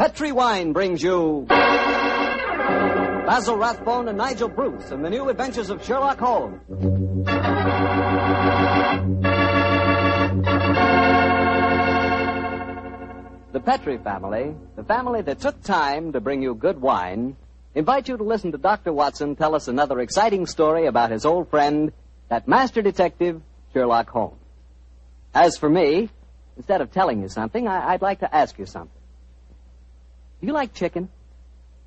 Petri Wine brings you Basil Rathbone and Nigel Bruce in the new adventures of Sherlock Holmes. The Petri family, the family that took time to bring you good wine, invite you to listen to Dr. Watson tell us another exciting story about his old friend, that master detective, Sherlock Holmes. As for me, instead of telling you something, I'd like to ask you something. Do you like chicken?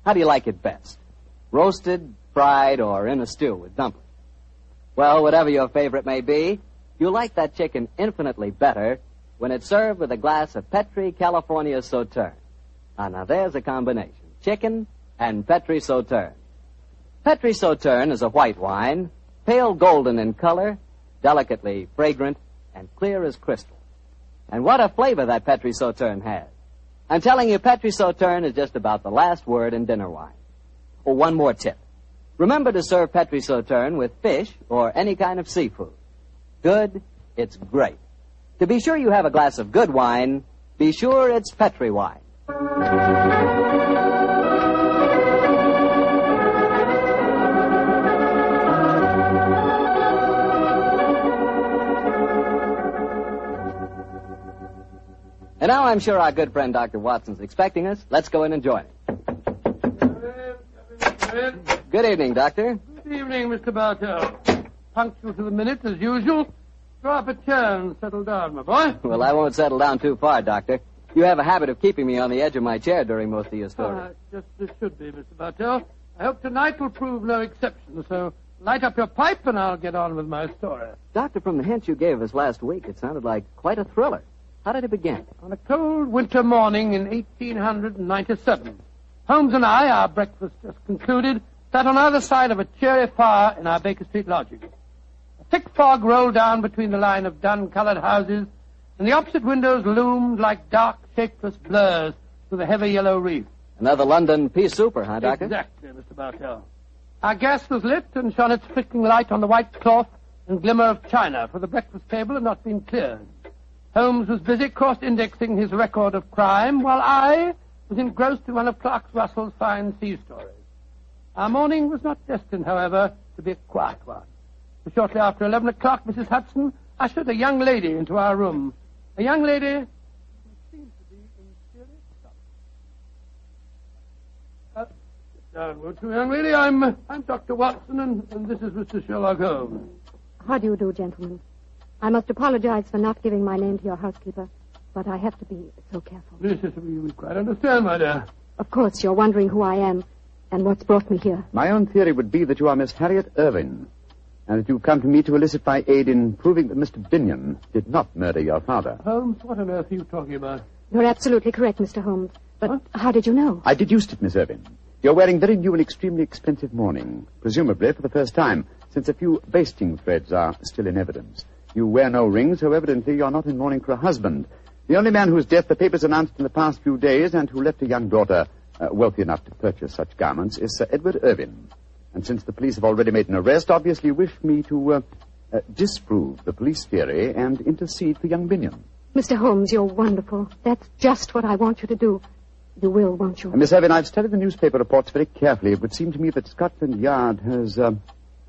How do you like it best? Roasted, fried, or in a stew with dumplings? Well, whatever your favorite may be, you like that chicken infinitely better when it's served with a glass of Petri California Sauterne. Now there's a combination. Chicken and Petri Sauterne. Petri Sauterne is a white wine, pale golden in color, delicately fragrant, and clear as crystal. And what a flavor that Petri Sauterne has. I'm telling you, Petri Sauterne is just about the last word in dinner wine. Oh, one more tip. Remember to serve Petri Sauterne with fish or any kind of seafood. Good, it's great. To be sure you have a glass of good wine, be sure it's Petri wine. And now I'm sure our good friend Dr. Watson's expecting us. Let's go in and join him. Good evening, Doctor. Good evening, Mr. Bartell. Punctual to the minute, as usual. Draw up a chair and settle down, my boy. Well, I won't settle down too far, Doctor. You have a habit of keeping me on the edge of my chair during most of your stories. Just as should be, Mr. Bartell. I hope tonight will prove no exception, so light up your pipe and I'll get on with my story. Doctor, from the hints you gave us last week, it sounded like quite a thriller. How did it begin? On a cold winter morning in 1897, Holmes and I, our breakfast just concluded, sat on either side of a cheery fire in our Baker Street lodging. A thick fog rolled down between the line of dun-colored houses, and the opposite windows loomed like dark, shapeless blurs through the heavy yellow reef. Another London pea souper, huh, Doctor? Exactly, Mr. Bartell. Our gas was lit and shone its flickering light on the white cloth and glimmer of china, for the breakfast table had not been cleared. Holmes was busy cross-indexing his record of crime, while I was engrossed in one of Clark Russell's fine sea stories. Our morning was not destined, however, to be a quiet one. For shortly after 11 o'clock, Mrs. Hudson ushered a young lady into our room. A young lady who seemed to be in serious trouble. Sit down, won't you, young lady? I'm Dr. Watson, and this is Mr. Sherlock Holmes. How do you do, gentlemen? I must apologize for not giving my name to your housekeeper, but I have to be so careful. Yes, we quite understand, my dear. Of course, you're wondering who I am and what's brought me here. My own theory would be that you are Miss Harriet Irving, and that you've come to me to elicit my aid in proving that Mr. Binion did not murder your father. Holmes, what on earth are you talking about? You're absolutely correct, Mr. Holmes. But how did you know? I deduced it, Miss Irving. You're wearing very new and extremely expensive mourning, presumably for the first time, since a few basting threads are still in evidence. You wear no ring, so evidently you're not in mourning for a husband. The only man whose death the papers announced in the past few days and who left a young daughter wealthy enough to purchase such garments is Sir Edward Irving. And since the police have already made an arrest, obviously wish me to disprove the police theory and intercede for young Binion. Mr. Holmes, you're wonderful. That's just what I want you to do. You will, won't you? Miss Irving, I've studied the newspaper reports very carefully. It would seem to me that Scotland Yard has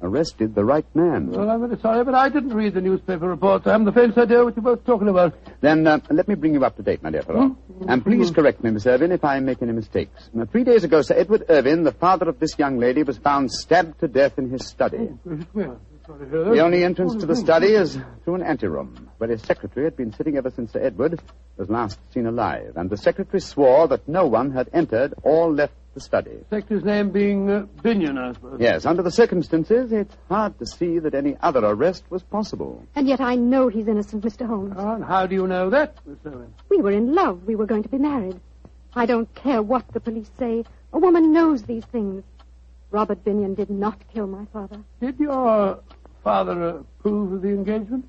arrested the right man. Well, I'm very sorry, but I didn't read the newspaper reports. I haven't the faintest idea what you're both talking about. Then let me bring you up to date, my dear fellow. And please correct me, Miss Irving, if I make any mistakes. Now, 3 days ago, Sir Edward Irving, the father of this young lady, was found stabbed to death in his study. The only entrance to the study is through an anteroom, where his secretary had been sitting ever since Sir Edward was last seen alive. And the secretary swore that no one had entered or left the study. Secretary's name being Binion, I suppose. Yes, under the circumstances, it's hard to see that any other arrest was possible. And yet I know he's innocent, Mr. Holmes. Oh, and how do you know that, Miss Irving? We were in love. We were going to be married. I don't care what the police say. A woman knows these things. Robert Binion did not kill my father. Did your father approve of the engagement?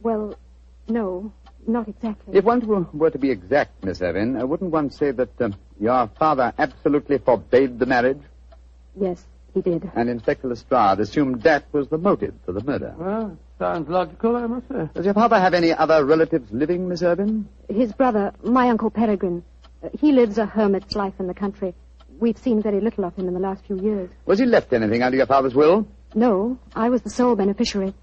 Well, no, not exactly. If one were to be exact, Miss Irving, wouldn't one say that your father absolutely forbade the marriage? Yes, he did. And Inspector Lestrade assumed that was the motive for the murder. Well, sounds logical, I must say. Does your father have any other relatives living, Miss Irving? His brother, my Uncle Peregrine. He lives a hermit's life in the country. We've seen very little of him in the last few years. Was he left anything under your father's will? No, I was the sole beneficiary.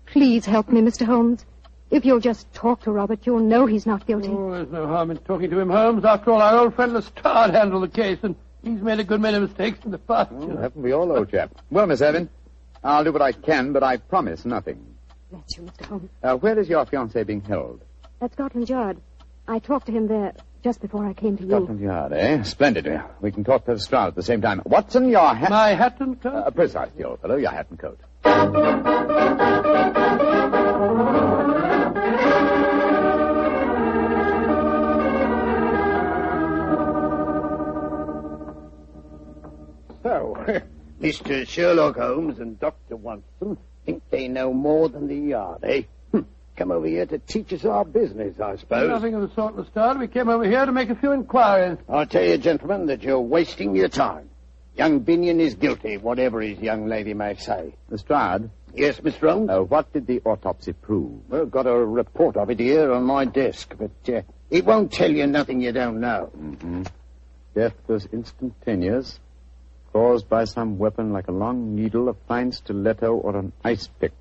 Please help me, Mr. Holmes. If you'll just talk to Robert, you'll know he's not guilty. Oh, there's no harm in talking to him, Holmes. After all, our old friend Lestrade handled the case, and he's made a good many mistakes in the past. Oh, haven't we all, old chap? Well, Miss Evan, I'll do what I can, but I promise nothing. Bless you, Mr. Holmes. Where is your fiancé being held? At Scotland Yard. I talked to him there just before I came to you. Scotland Yard, eh? Splendid. We can talk to Lestrade at the same time. Watson, your hat... My hat and coat? Precisely, old fellow. Your hat and coat. So, Mr. Sherlock Holmes and Dr. Watson think they know more than the Yard, eh? Come over here to teach us our business, I suppose. Nothing of the sort, Lestrade. We came over here to make a few inquiries. I'll tell you, gentlemen, that you're wasting your time. Young Binion is guilty, whatever his young lady may say. Lestrade? Yes, Mr. Holmes? What did the autopsy prove? Well, got a report of it here on my desk, but it won't tell you nothing you don't know. Mm-hmm. Death was instantaneous, caused by some weapon like a long needle, a fine stiletto, or an ice pick,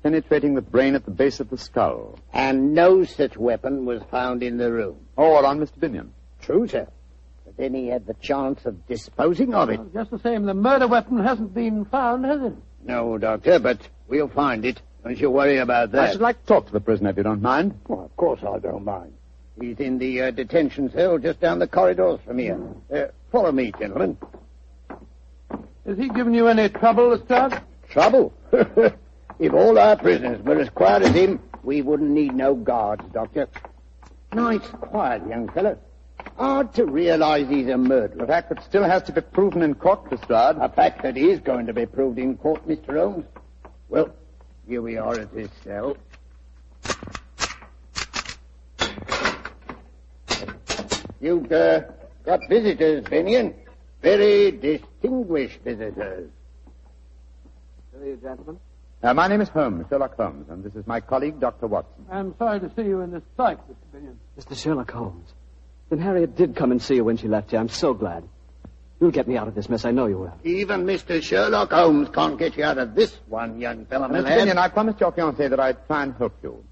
penetrating the brain at the base of the skull. And no such weapon was found in the room. Or on Mr. Binion. True, sir. But then he had the chance of disposing of it. Well, just the same, the murder weapon hasn't been found, has it? No, Doctor, but we'll find it. Don't you worry about that. I should like to talk to the prisoner if you don't mind. Well, of course I don't mind. He's in the detention cell just down the corridors from here. Follow me, gentlemen. Has he given you any trouble, Lestrade? Trouble? If all our prisoners were as quiet as him, we wouldn't need no guards, Doctor. Nice, quiet young fellow. Hard to realize he's a murderer. A fact that still has to be proven in court, Lestrade. A fact that is going to be proved in court, Mr. Holmes. Well, here we are at this cell. You've got visitors, Binion. Very distinguished visitors. Who are you, gentlemen? My name is Holmes, Sherlock Holmes, and this is my colleague, Dr. Watson. I'm sorry to see you in this plight, Mr. Binion. Mr. Sherlock Holmes. Then Harriet did come and see you when she left you. I'm so glad. You'll get me out of this mess. I know you will. Even Mr. Sherlock Holmes can't get you out of this one, young fellow. Mr. Binion, I promised your fiancé that I'd try and help you.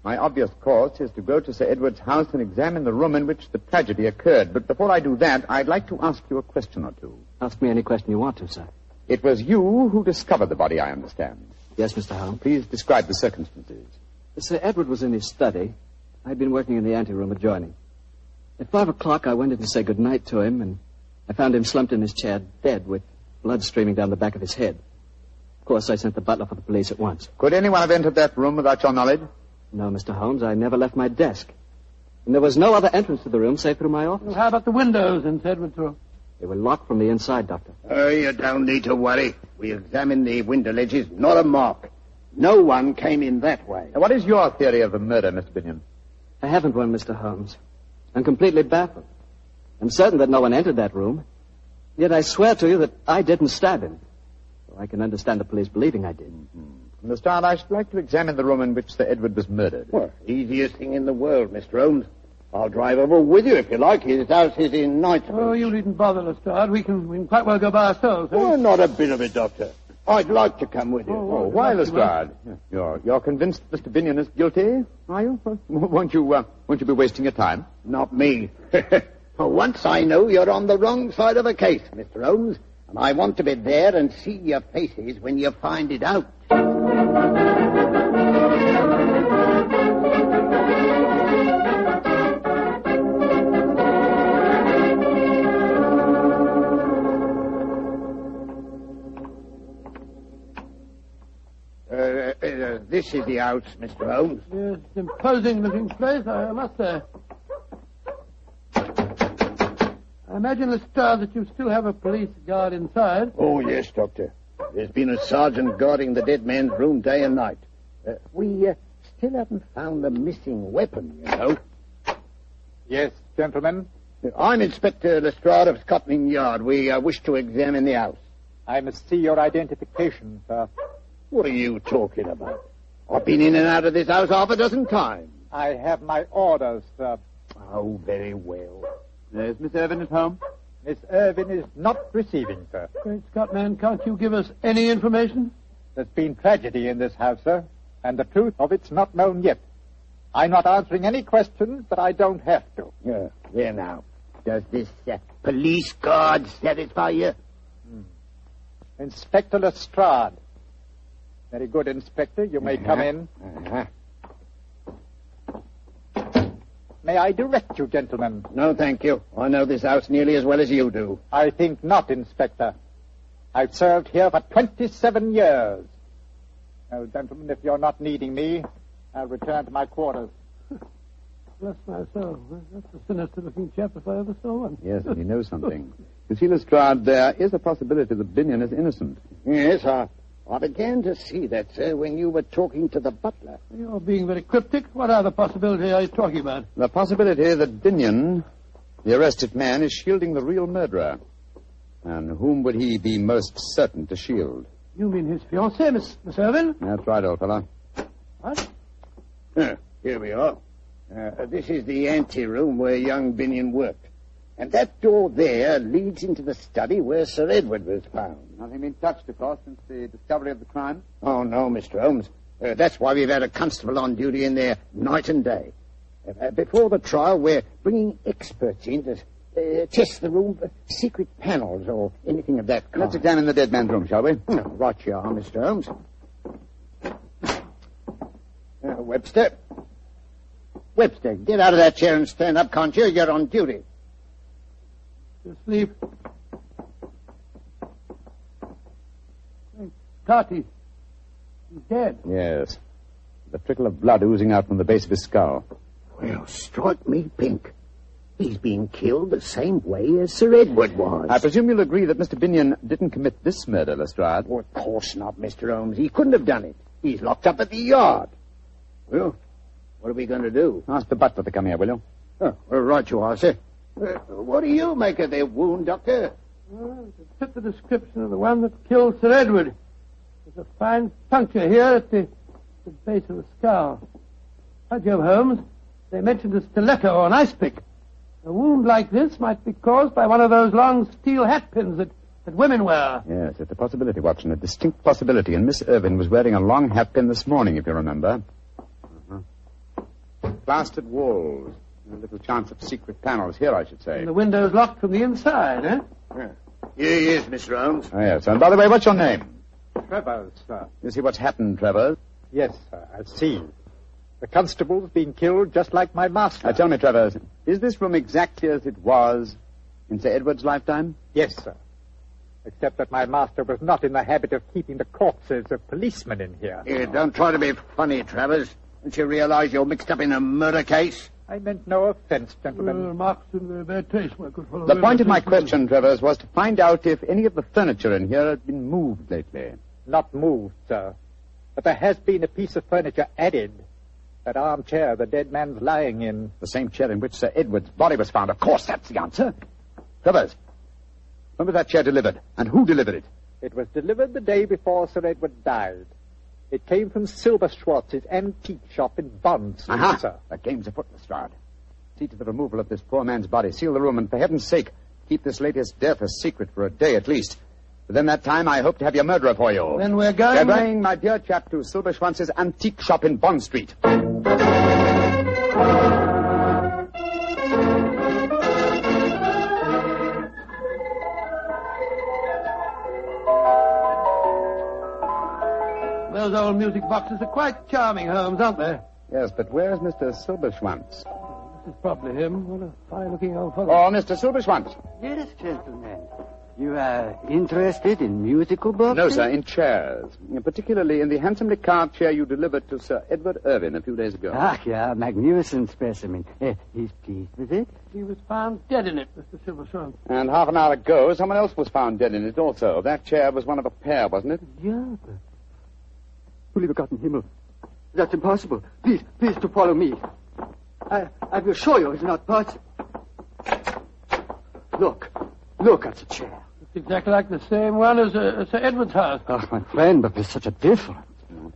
My obvious course is to go to Sir Edward's house and examine the room in which the tragedy occurred. But before I do that, I'd like to ask you a question or two. Ask me any question you want to, sir. It was you who discovered the body, I understand. Yes, Mr. Holmes. Please describe the circumstances. Sir Edward was in his study. I'd been working in the anteroom adjoining. At 5 o'clock, I went in to say good night to him, and I found him slumped in his chair, dead, with blood streaming down the back of his head. Of course, I sent the butler for the police at once. Could anyone have entered that room without your knowledge? No, Mr. Holmes, I never left my desk. And there was no other entrance to the room save through my office. Well, how about the windows in Edward's room? They were locked from the inside, Doctor. You don't need to worry. We examined the window ledges, not a mark. No one came in that way. Now, what is your theory of the murder, Mr. Binion? I haven't one, Mr. Holmes. I'm completely baffled. I'm certain that no one entered that room. Yet I swear to you that I didn't stab him. So I can understand the police believing I did. Mm-hmm. Lestrade, I should like to examine the room in which Sir Edward was murdered. Well, easiest thing in the world, Mr. Holmes. I'll drive over with you if you like. His house is in Knightsbridge. Oh, you needn't bother, Lestrade. We can quite well go by ourselves. Eh? Oh, not a bit of it, Doctor. I'd like to come with you. Oh, why, Lestrade? You're convinced Mr. Binion is guilty, are you? Won't you be wasting your time? Not me. For once I know you're on the wrong side of a case, Mr. Holmes, and I want to be there and see your faces when you find it out. This is the house, Mr. Holmes. Yes, it's an imposing-looking place, I must say. I imagine, Lestrade, that you still have a police guard inside. Oh, yes, Doctor. There's been a sergeant guarding the dead man's room day and night. We still haven't found the missing weapon, you know. Yes, gentlemen. I'm Inspector Lestrade of Scotland Yard. We wish to examine the house. I must see your identification, sir. What are you talking about? I've been in and out of this house half a dozen times. I have my orders, sir. Oh, very well. Is Miss Irvin at home? Miss Irvin is not receiving, sir. Great Scott, man, can't you give us any information? There's been tragedy in this house, sir, and the truth of it's not known yet. I'm not answering any questions that I don't have to. There now. Does this police guard satisfy you? Inspector Lestrade. Very good, Inspector. You may come in. May I direct you, gentlemen? No, thank you. I know this house nearly as well as you do. I think not, Inspector. I've served here for 27 years. Now, gentlemen, if you're not needing me, I'll return to my quarters. Bless my soul. That's a sinister-looking chap if I ever saw one. Yes, and he knows something. You see, Lestrade, there is a possibility that Binion is innocent. Yes, I began to see that, sir, when you were talking to the butler. You're being very cryptic. What other possibility are you talking about? The possibility that Binion, the arrested man, is shielding the real murderer. And whom would he be most certain to shield? You mean his fiancée, Miss Irvin? That's right, old fellow. What? Here we are. This is the anteroom where young Binion worked. And that door there leads into the study where Sir Edward was found. Nothing been touched, of course, since the discovery of the crime? Oh, no, Mr. Holmes. That's why we've had a constable on duty in there night and day. Before the trial, we're bringing experts in to test the room for secret panels or anything of that kind. Let's examine the dead man's room, shall we? Right you are, Mr. Holmes. Webster, get out of that chair and stand up, can't you? You're on duty. Asleep. Carty. He's dead. Yes. The trickle of blood oozing out from the base of his skull. Well, strike me pink. He's been killed the same way as Sir Edward was. I presume you'll agree that Mr. Binion didn't commit this murder, Lestrade. Oh, of course not, Mr. Holmes. He couldn't have done it. He's locked up at the yard. Well, what are we going to do? Ask the butler to come here, will you? Oh, well, right you are, sir. What do you make of their wound, Doctor? To fit the description of the one that killed Sir Edward. There's a fine puncture here at the base of the skull. By Jove, Holmes, they mentioned a stiletto or an ice pick. A wound like this might be caused by one of those long steel hat pins that women wear. Yes, it's a possibility, Watson, a distinct possibility. And Miss Irvin was wearing a long hat pin this morning, if you remember. Plastered walls. A little chance of secret panels here, I should say. And the window's locked from the inside, eh? Here he is, Mr. Holmes. Oh, yes. And by the way, what's your name? Travers, sir. You see what's happened, Travers? Yes, sir, I see. The constable's been killed just like my master. Tell me, Travers, is this room exactly as it was in Sir Edward's lifetime? Yes, sir. Except that my master was not in the habit of keeping the corpses of policemen in here. Don't try to be funny, Travers. Don't you realize you're mixed up in a murder case? I meant no offense, gentlemen. Marks in the bad taste, my good fellow. The point of my question, Travers, was to find out if any of the furniture in here had been moved lately. Not moved, sir. But there has been a piece of furniture added. That armchair the dead man's lying in. The same chair in which Sir Edward's body was found. Of course, that's the answer. Travers, when was that chair delivered? And who delivered it? It was delivered the day before Sir Edward died. It came from Silver Schwartz's antique shop in Bond Street, sir. The game's afoot, Lestrade. See to the removal of this poor man's body. Seal the room, and for heaven's sake, keep this latest death a secret for a day at least. Within that time, I hope to have your murderer for you. Then we're going... We're going, my dear chap, to Silver Schwanz's antique shop in Bond Street. Those old music boxes are quite charming, Holmes, aren't they? Yes, but where's Mr. Silberschwanz? This is probably him. What a fine-looking old fellow. Oh, Mr. Silberschwanz. Yes, gentlemen. You are interested in musical boxes? No, sir, in chairs. Particularly in the handsomely carved chair you delivered to Sir Edward Irvin a few days ago. Ah, yeah, magnificent specimen. He's pleased with it? He was found dead in it, Mr. Silverstone. And half an hour ago, someone else was found dead in it also. That chair was one of a pair, wasn't it? Yeah, but... Liebe Gott im Himmel. That's impossible. Please to follow me. I will show you it's not possible. Look at the chair. It's exactly like the same one as Sir Edward's house. Oh, my friend, but there's such a difference.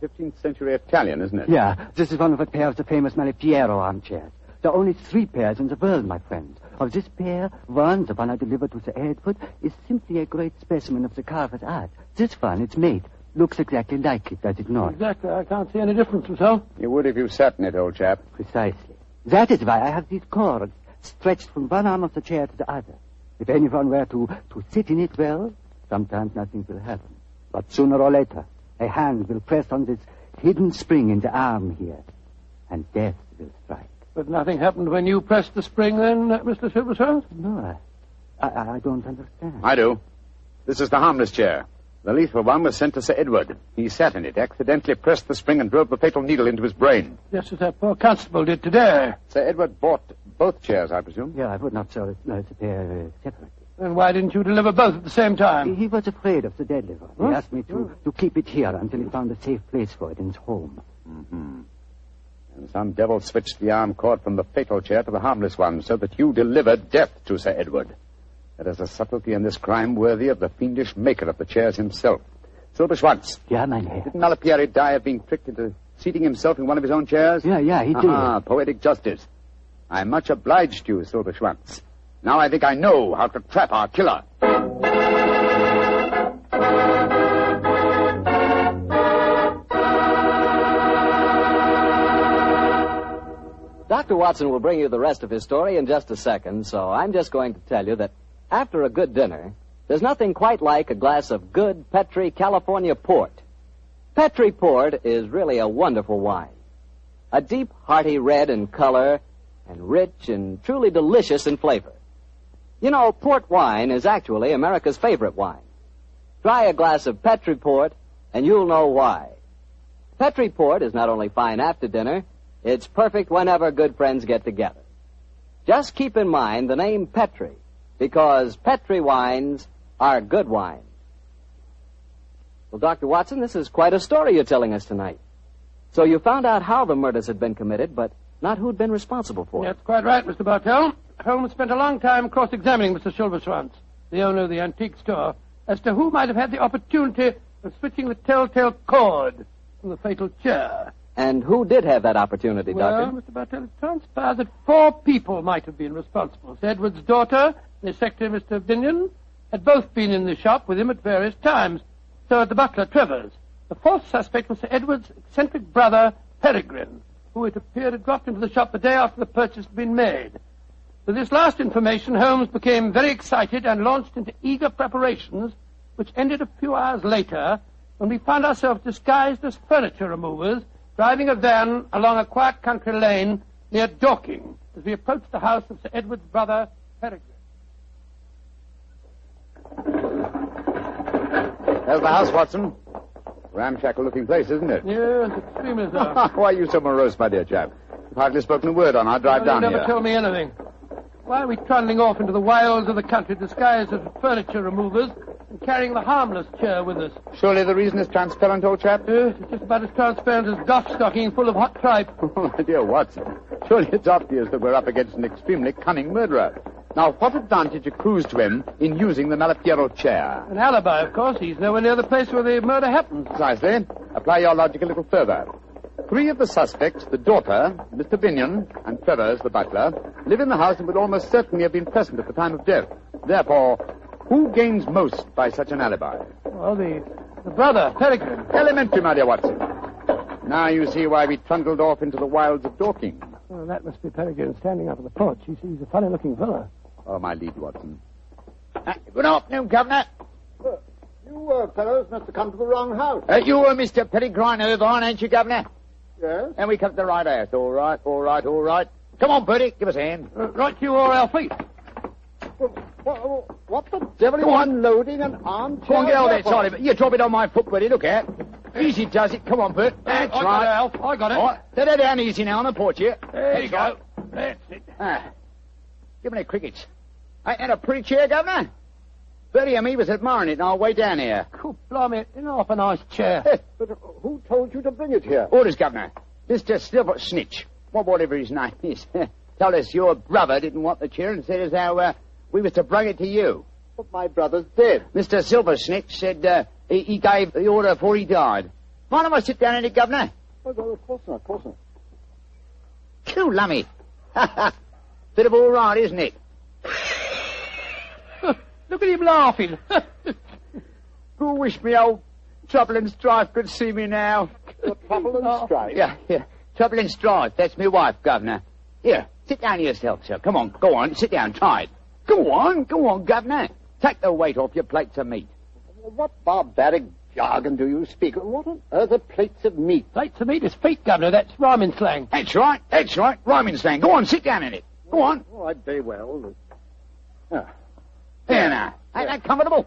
15th century Italian, isn't it? Yeah, this is one of a pair of the famous Malipiero armchairs. There are only 3 pairs in the world, my friend. of this pair, one, the one I delivered to Sir Edward, is simply a great specimen of the carver's art. This one, its mate, looks exactly like it, does it not? Exactly. I can't see any difference myself. You would if you sat in it, old chap. Precisely. That is why I have these cords stretched from one arm of the chair to the other. If anyone were to sit in it, well, sometimes nothing will happen. But sooner or later, a hand will press on this hidden spring in the arm here, and death will strike. But nothing happened when you pressed the spring then, Mr. Silverthorne? No, I don't understand. I do. This is the harmless chair. The lethal one was sent to Sir Edward. He sat in it, accidentally pressed the spring and drove the fatal needle into his brain. Just as that poor constable did today. Sir Edward bought both chairs, I presume? Yeah, I would not sell it. No, it's a pair separately. Then why didn't you deliver both at the same time? He was afraid of the deadly one. He asked me to keep it here until he found a safe place for it in his home. Mm-hmm. And some devil switched the arm cord from the fatal chair to the harmless one so that you delivered death to Sir Edward. There is a subtlety in this crime worthy of the fiendish maker of the chairs himself. Silberschwanz. Yeah, mein Herr. Didn't Malapieri die of being tricked into seating himself in one of his own chairs? Yeah, he did. Ah, poetic justice. I'm much obliged to you, Silberschwanz. Now I think I know how to trap our killer. Dr. Watson will bring you the rest of his story in just a second, so I'm just going to tell you that after a good dinner, there's nothing quite like a glass of good Petri California port. Petri port is really a wonderful wine. A deep, hearty red in color and rich and truly delicious in flavor. You know, port wine is actually America's favorite wine. Try a glass of Petri port and you'll know why. Petri port is not only fine after dinner, it's perfect whenever good friends get together. Just keep in mind the name Petri, because Petri wines are good wines. Well, Dr. Watson, this is quite a story you're telling us tonight. So you found out how the murders had been committed, but not who'd been responsible for it. That's quite right, Mr. Bartell. Holmes spent a long time cross-examining Mr. Silverschwanz, the owner of the antique store, as to who might have had the opportunity of switching the telltale cord from the fatal chair. And who did have that opportunity, Well, Doctor? Mr. Bartell, it transpires that 4 people might have been responsible. Sir Edward's daughter, the secretary, Mr. Binion, had both been in the shop with him at various times. So had the butler, Travers. The 4th suspect was Sir Edward's eccentric brother, Peregrine, who it appeared had dropped into the shop the day after the purchase had been made. With this last information, Holmes became very excited and launched into eager preparations, which ended a few hours later when we found ourselves disguised as furniture removers, driving a van along a quiet country lane near Dorking as we approached the house of Sir Edward's brother, Peregrine. There's the house, Watson. Ramshackle-looking place, isn't it? Yes, extremely so. Why are you so morose, my dear chap? You've hardly spoken a word on our drive down You here. never told me anything. Why are we trundling off into the wilds of the country disguised as furniture removers and carrying the harmless chair with us? Surely the reason is transparent, old chap? Yes, it's just about as transparent as Goff stocking full of hot tripe. Oh, my dear Watson. Surely it's obvious that we're up against an extremely cunning murderer. Now, what advantage accrues to him in using the Malapiero chair? An alibi, of course. He's nowhere near the place where the murder happened. Precisely. Apply your logic a little further. 3 of the suspects, the daughter, Mr. Binion, and Travers, the butler, live in the house and would almost certainly have been present at the time of death. Therefore, who gains most by such an alibi? Well, the brother, Peregrine. Elementary, my dear Watson. Now you see why we trundled off into the wilds of Dorking. Well, that must be Peregrine standing up on the porch. He's a funny-looking fellow. Oh, my lead, Watson. Good afternoon, Governor. You fellows must have come to the wrong house. You were Mr. Peregrine Irvine, ain't you, Governor? Yes? And we come to the right house. All right. Come on, Bertie, give us a hand. Right to you or our feet. What the devil are you unloading an armchair? Come on, get out there, for? Charlie. You drop it on my foot, Bertie, look out. Easy does it. Come on, Bert. That's I got right. it, Alf. I got it. All right. Set her down easy now on the porch here. There you That's go. That's it. Give me the crickets. Ain't that a pretty chair, Governor? Bertie and me was admiring it on our way down here. Cool, blimey, you know, off a nice chair. But who told you to bring it here? Orders, Governor. Mr. Silver Snitch, whatever his name is, told us your brother didn't want the chair and said as how we was to bring it to you. But my brother's dead. Mr. Silver Snitch said he gave the order before he died. Mind if I sit down in it, Governor? Oh, no, of course not, of course not. Cool, lummy. Bit of all right, isn't it? Look at him laughing. Who wish me old Trouble and Strife could see me now? Trouble and Strife? Yeah. Trouble and Strife, that's me wife, Governor. Here, sit down yourself, sir. Come on, go on, sit down, try it. Go on, Governor. Take the weight off your plates of meat. What barbaric jargon do you speak? What on earth are plates of meat? Plates of meat is feet, Governor. That's rhyming slang. That's right. Rhyming slang. Go on, sit down in it. Go on. All right, very well. There now. Ain't that comfortable?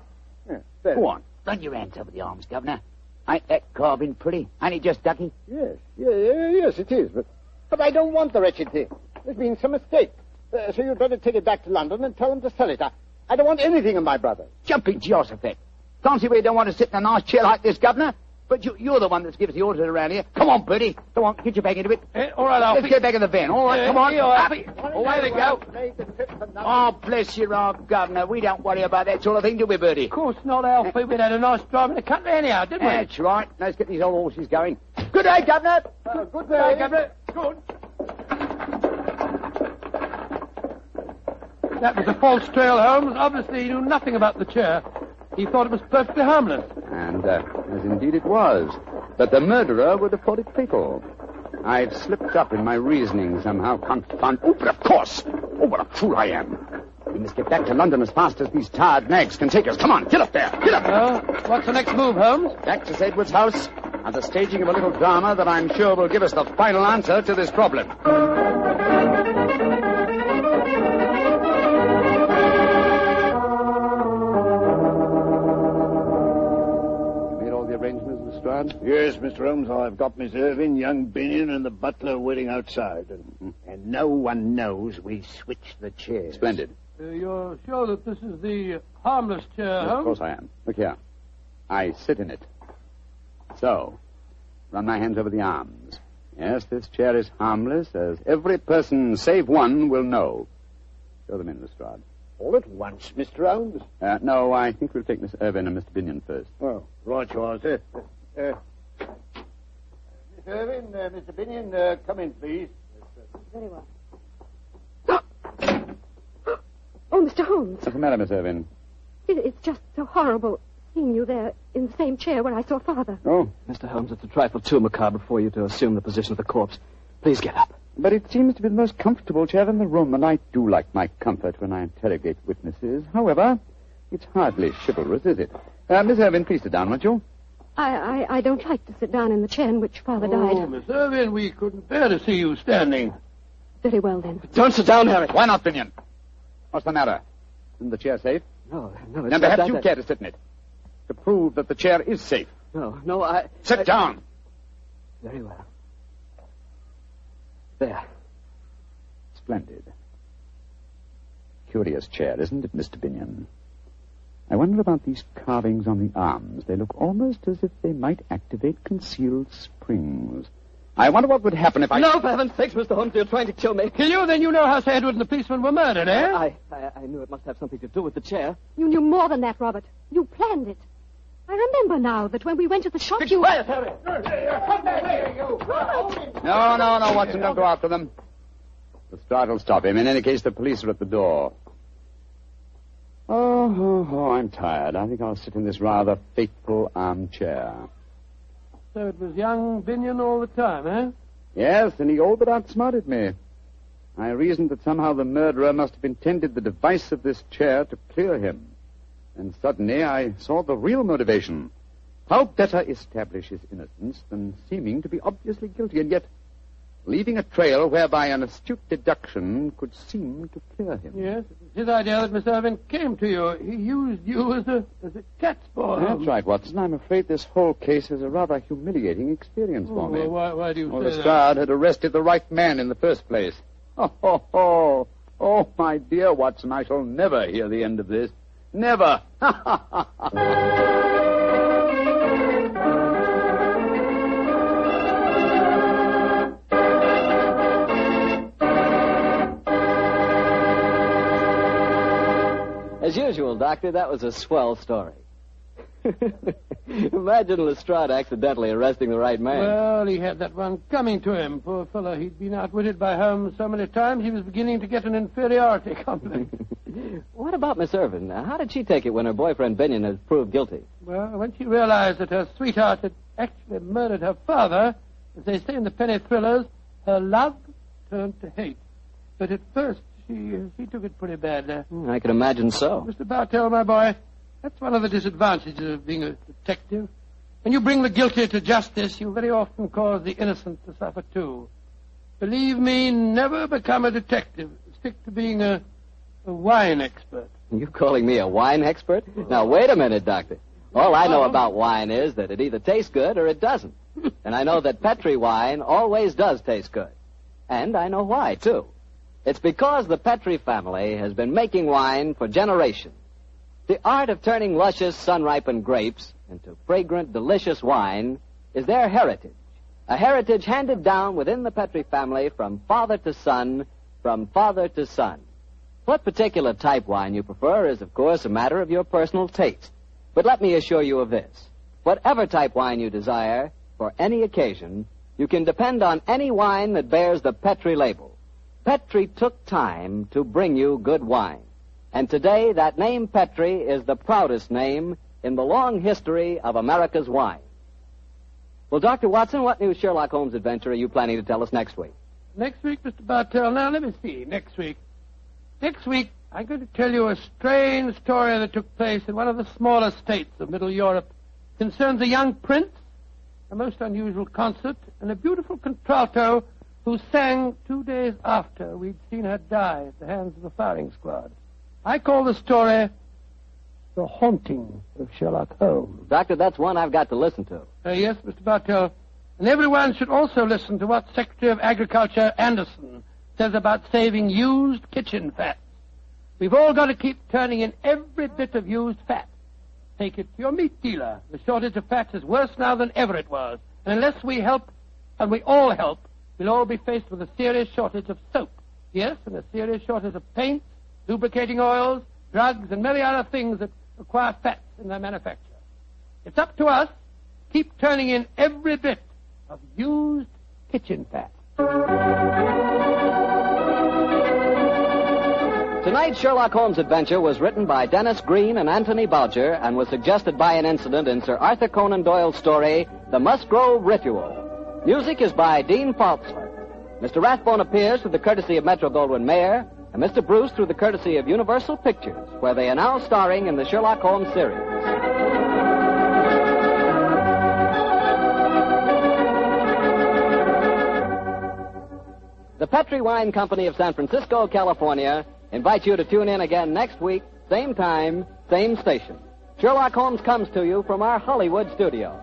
Yeah, Go on. Run your hands over the arms, Governor. Ain't that carving pretty? Ain't it just ducky? Yes, it is. But I don't want the wretched thing. There's been some mistake. So you'd better take it back to London and tell them to sell it. I don't want anything of my brother. Jumping Jehoshaphat. Can't see where you don't want to sit in a nice chair like this, Governor. But you're the one that gives the orders around here. Come on, Bertie. Go on, get your back into it. All right, Alfie. Let's get back in the van. All right, come on. Here, Alfie. Away they go. Oh, bless your heart, Governor. We don't worry about that sort of thing, do we, Bertie? Of course not, Alfie. We'd had a nice drive in the country anyhow, didn't we? That's right. Let's get these old horses going. Good day, Governor. Good day, Governor. Good. That was a false trail, Holmes. Obviously, he knew nothing about the chair. He thought it was perfectly harmless. And, as indeed it was. But the murderer would have thought it fatal. I've slipped up in my reasoning somehow. Oh, but of course. Oh, what a fool I am. We must get back to London as fast as these tired nags can take us. Come on, get up there. Get up. What's the next move, Holmes? Back to Edward's house and the staging of a little drama that I'm sure will give us the final answer to this problem. Yes, Mr. Holmes, I've got Miss Irving, young Binion, and the butler waiting outside. And no one knows we switched the chairs. Splendid. You're sure that this is the harmless chair, Holmes? Of course I am. Look here. I sit in it. So, run my hands over the arms. Yes, this chair is harmless, as every person save one will know. Show them in, Lestrade. All at once, Mr. Holmes? No, I think we'll take Miss Irving and Mr. Binion first. Oh, right you are, sir. Miss Irving, Mr. Binion, come in, please. Very well. Oh, Mr. Holmes. What's the matter, Miss Irving? It's just so horrible seeing you there in the same chair where I saw Father. Oh. Mr. Holmes, it's a trifle too macabre for you to assume the position of the corpse. Please get up. But it seems to be the most comfortable chair in the room, and I do like my comfort when I interrogate witnesses. However, it's hardly chivalrous, is it? Miss Irving, please sit down, won't you? I don't like to sit down in the chair in which Father died. Oh, Miss Irving, we couldn't bear to see you standing. Very well, then. Don't sit down, Harry. Why not, Binion? What's the matter? Isn't the chair safe? No, it's Then not perhaps you that. care to sit in it. To prove that the chair is safe. No, I... Sit down. Very well. There. Splendid. Curious chair, isn't it, Mr. Binion? I wonder about these carvings on the arms. They look almost as if they might activate concealed springs. I wonder what would happen if I... No, for heaven's sakes, Mr. Holmes, you're trying to kill me. Kill you? Then you know how Sir Edward and the policeman were murdered, eh? I knew it must have something to do with the chair. You knew more than that, Robert. You planned it. I remember now that when we went to the shop, you... Quiet, Harry. No, Watson, don't go after them. The stride will stop him. In any case, the police are at the door. Oh, I'm tired. I think I'll sit in this rather fateful armchair. So it was young Binion all the time, eh? Yes, and he all but outsmarted me. I reasoned that somehow the murderer must have intended the device of this chair to clear him. And suddenly I saw the real motivation. How better establish his innocence than seeming to be obviously guilty, and yet leaving a trail whereby an astute deduction could seem to clear him. Yes, it was his idea that Miss Irving came to you. He used you as a cat's paw. That's right, Watson. I'm afraid this whole case is a rather humiliating experience for me. Well, why do you say that? Lestrade had arrested the right man in the first place. Oh, my dear Watson, I shall never hear the end of this. Never. As usual, Doctor, that was a swell story. Imagine Lestrade accidentally arresting the right man. Well, he had that one coming to him. Poor fellow, he'd been outwitted by Holmes so many times he was beginning to get an inferiority complex. What about Miss Irvin? How did she take it when her boyfriend Binion has proved guilty? Well, when she realized that her sweetheart had actually murdered her father, as they say in the penny thrillers, her love turned to hate. But at first, she took it pretty badly. I can imagine so. Mr. Bartell, my boy, that's one of the disadvantages of being a detective. When you bring the guilty to justice, you very often cause the innocent to suffer too. Believe me, never become a detective. Stick to being a wine expert. You calling me a wine expert? Now, wait a minute, Doctor. All I know about wine is that it either tastes good or it doesn't. And I know that Petri wine always does taste good. And I know why, too. It's because the Petri family has been making wine for generations. The art of turning luscious, sun-ripened grapes into fragrant, delicious wine is their heritage. A heritage handed down within the Petri family from father to son, from father to son. What particular type wine you prefer is, of course, a matter of your personal taste. But let me assure you of this. Whatever type wine you desire, for any occasion, you can depend on any wine that bears the Petri label. Petri took time to bring you good wine. And today, that name Petri is the proudest name in the long history of America's wine. Well, Dr. Watson, what new Sherlock Holmes adventure are you planning to tell us next week? Next week, Mr. Bartell, now let me see, next week. Next week, I'm going to tell you a strange story that took place in one of the smaller states of Middle Europe. It concerns a young prince, a most unusual concert, and a beautiful contralto who sang 2 days after we'd seen her die at the hands of the firing squad. I call the story The Haunting of Sherlock Holmes. Doctor, that's one I've got to listen to. Yes, Mr. Bartell. And everyone should also listen to what Secretary of Agriculture Anderson says about saving used kitchen fats. We've all got to keep turning in every bit of used fat. Take it to your meat dealer. The shortage of fats is worse now than ever it was. And unless we help, and we all help, we'll all be faced with a serious shortage of soap. Yes, and a serious shortage of paints, lubricating oils, drugs, and many other things that require fats in their manufacture. It's up to us. Keep turning in every bit of used kitchen fat. Tonight's Sherlock Holmes adventure was written by Dennis Green and Anthony Boucher and was suggested by an incident in Sir Arthur Conan Doyle's story, The Musgrove Ritual. Music is by Dean Faulkner. Mr. Rathbone appears through the courtesy of Metro-Goldwyn-Mayer, and Mr. Bruce through the courtesy of Universal Pictures, where they are now starring in the Sherlock Holmes series. The Petri Wine Company of San Francisco, California, invites you to tune in again next week, same time, same station. Sherlock Holmes comes to you from our Hollywood studio.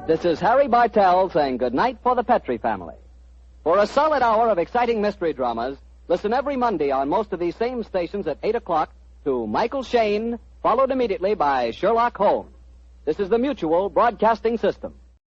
This is Harry Bartell saying goodnight for the Petri family. For a solid hour of exciting mystery dramas, listen every Monday on most of these same stations at 8 o'clock to Michael Shayne, followed immediately by Sherlock Holmes. This is the Mutual Broadcasting System.